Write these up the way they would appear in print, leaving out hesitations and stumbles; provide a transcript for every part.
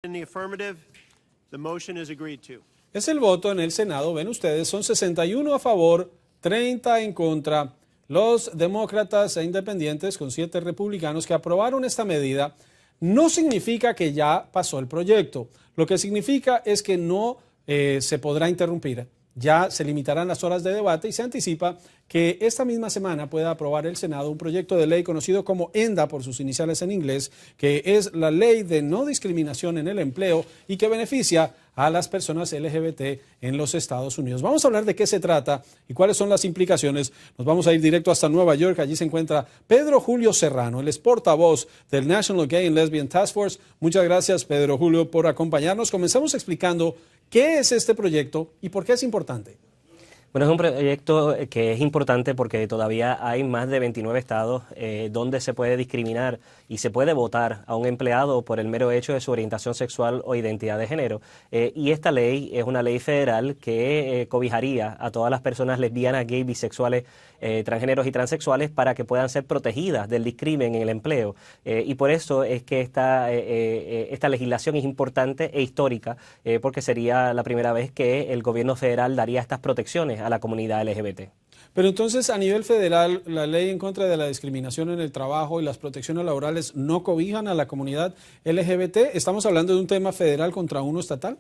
In the affirmative, the motion is agreed to. Es el voto en el Senado, ven ustedes, son 61 a favor, 30 en contra. Los demócratas e independientes con 7 republicanos que aprobaron esta medida no significa que ya pasó el proyecto. Lo que significa es que no se podrá interrumpir. Ya se limitarán las horas de debate y se anticipa que esta misma semana pueda aprobar el Senado un proyecto de ley conocido como ENDA por sus iniciales en inglés, que es la ley de no discriminación en el empleo y que beneficia a las personas LGBT en los Estados Unidos. Vamos a hablar de qué se trata y cuáles son las implicaciones. Nos vamos a ir directo hasta Nueva York. Allí se encuentra Pedro Julio Serrano, él es portavoz del National Gay and Lesbian Task Force. Muchas gracias, Pedro Julio, por acompañarnos. Comenzamos explicando qué es este proyecto y por qué es importante. Bueno, es un proyecto que es importante porque todavía hay más de 29 estados donde se puede discriminar y se puede votar a un empleado por el mero hecho de su orientación sexual o identidad de género. Y esta ley es una ley federal que cobijaría a todas las personas lesbianas, gays, bisexuales, transgéneros y transexuales para que puedan ser protegidas del discrimen en el empleo. Y por eso es que esta legislación es importante e histórica porque sería la primera vez que el gobierno federal daría estas protecciones a la comunidad LGBT. Pero entonces, a nivel federal, la ley en contra de la discriminación en el trabajo y las protecciones laborales no cobijan a la comunidad LGBT. ¿Estamos hablando de un tema federal contra uno estatal?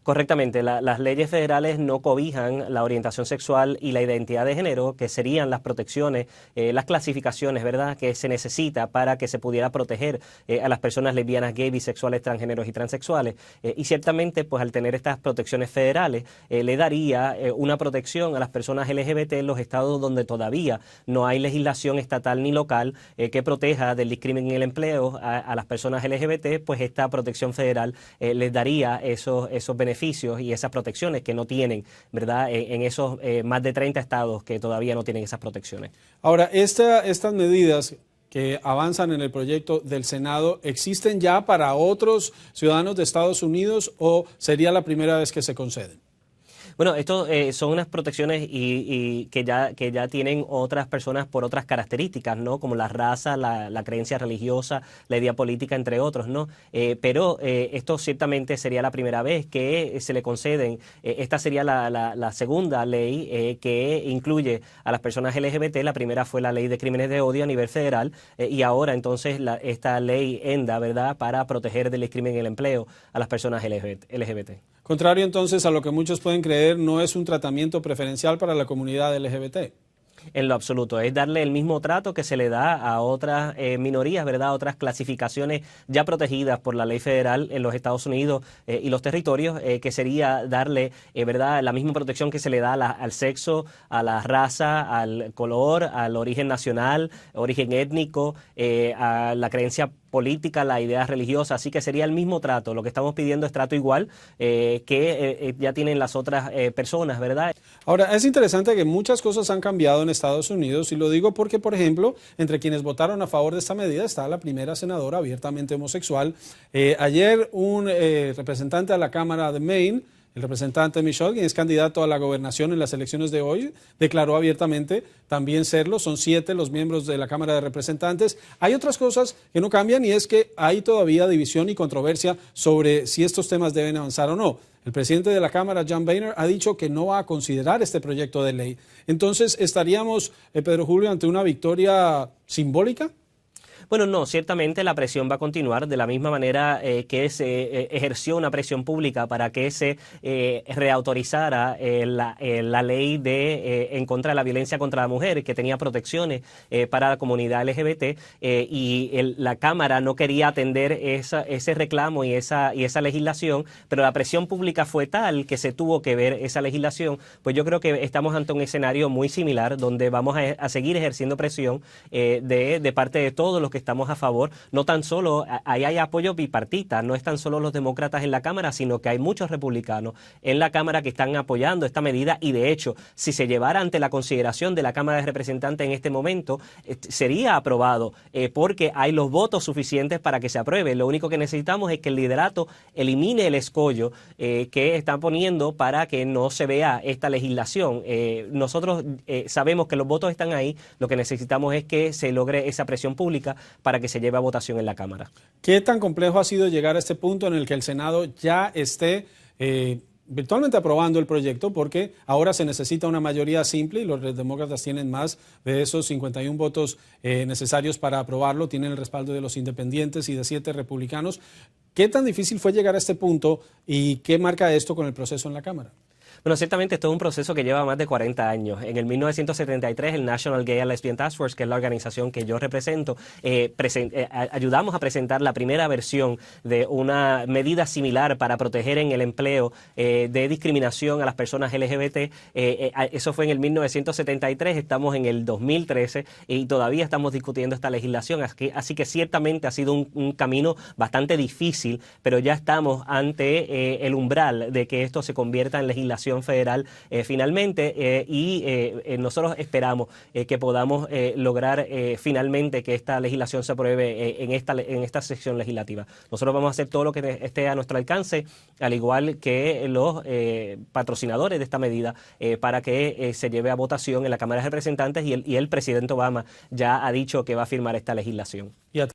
Correctamente, las leyes federales no cobijan la orientación sexual y la identidad de género, que serían las protecciones, las clasificaciones, ¿verdad?, que se necesita para que se pudiera proteger a las personas lesbianas, gays, bisexuales, transgéneros y transexuales. Y ciertamente, pues al tener estas protecciones federales, le daría una protección a las personas LGBT en los estados donde todavía no hay legislación estatal ni local que proteja del discrimen en el empleo a las personas LGBT, pues esta protección federal les daría esos beneficios y esas protecciones que no tienen, ¿verdad?, en esos más de 30 estados que todavía no tienen esas protecciones. Ahora, estas medidas que avanzan en el proyecto del Senado, ¿existen ya para otros ciudadanos de Estados Unidos o sería la primera vez que se conceden? Bueno, esto son unas protecciones y que ya tienen otras personas por otras características, ¿no? Como la raza, la creencia religiosa, la idea política, entre otros, ¿no? Pero esto ciertamente sería la primera vez que se le conceden. Esta sería la segunda ley que incluye a las personas LGBT. La primera fue la ley de crímenes de odio a nivel federal y ahora entonces esta ley ENDA, ¿verdad?, para proteger del discrimen en el empleo a las personas LGBT. Contrario entonces a lo que muchos pueden creer, no es un tratamiento preferencial para la comunidad LGBT. En lo absoluto, es darle el mismo trato que se le da a otras minorías, ¿verdad?, otras clasificaciones ya protegidas por la ley federal en los Estados Unidos y los territorios, que sería darle, ¿verdad?, la misma protección que se le da al sexo, a la raza, al color, al origen nacional, origen étnico, a la creencia política, la idea religiosa, así que sería el mismo trato. Lo que estamos pidiendo es trato igual que ya tienen las otras personas, ¿verdad? Ahora, es interesante que muchas cosas han cambiado en Estados Unidos y lo digo porque, por ejemplo, entre quienes votaron a favor de esta medida está la primera senadora abiertamente homosexual. Ayer un representante a la Cámara de Maine, el representante Michaud, quien es candidato a la gobernación en las elecciones de hoy, declaró abiertamente también serlo. Son 7 los miembros de la Cámara de Representantes. Hay otras cosas que no cambian y es que hay todavía división y controversia sobre si estos temas deben avanzar o no. El presidente de la Cámara, John Boehner, ha dicho que no va a considerar este proyecto de ley. Entonces, ¿estaríamos, Pedro Julio, ante una victoria simbólica? Bueno, no, ciertamente la presión va a continuar de la misma manera que se ejerció una presión pública para que se reautorizara la ley en contra de la violencia contra la mujer, que tenía protecciones para la comunidad LGBT, y la Cámara no quería atender ese reclamo y esa legislación, pero la presión pública fue tal que se tuvo que ver esa legislación. Pues yo creo que estamos ante un escenario muy similar donde vamos a seguir ejerciendo presión de parte de todos los que estamos a favor. No tan solo, ahí hay apoyo bipartita, no están solo los demócratas en la Cámara, sino que hay muchos republicanos en la Cámara que están apoyando esta medida y de hecho, si se llevara ante la consideración de la Cámara de Representantes en este momento, sería aprobado porque hay los votos suficientes para que se apruebe. Lo único que necesitamos es que el liderato elimine el escollo que están poniendo para que no se vea esta legislación. Nosotros sabemos que los votos están ahí, lo que necesitamos es que se logre esa presión pública para que se lleve a votación en la Cámara. ¿Qué tan complejo ha sido llegar a este punto en el que el Senado ya esté virtualmente aprobando el proyecto? Porque ahora se necesita una mayoría simple y los demócratas tienen más de esos 51 votos necesarios para aprobarlo, tienen el respaldo de los independientes y de 7 republicanos. ¿Qué tan difícil fue llegar a este punto y qué marca esto con el proceso en la Cámara? Bueno, ciertamente esto es un proceso que lleva más de 40 años. En el 1973, el National Gay and Lesbian Task Force, que es la organización que yo represento, ayudamos a presentar la primera versión de una medida similar para proteger en el empleo de discriminación a las personas LGBT. Eso fue en el 1973, estamos en el 2013 y todavía estamos discutiendo esta legislación. Así que ciertamente ha sido un camino bastante difícil, pero ya estamos ante el umbral de que esto se convierta en legislación federal finalmente nosotros esperamos que podamos lograr finalmente que esta legislación se apruebe en esta sección legislativa. Nosotros vamos a hacer todo lo que esté a nuestro alcance, al igual que los patrocinadores de esta medida, para que se lleve a votación en la Cámara de Representantes y el presidente Obama ya ha dicho que va a firmar esta legislación.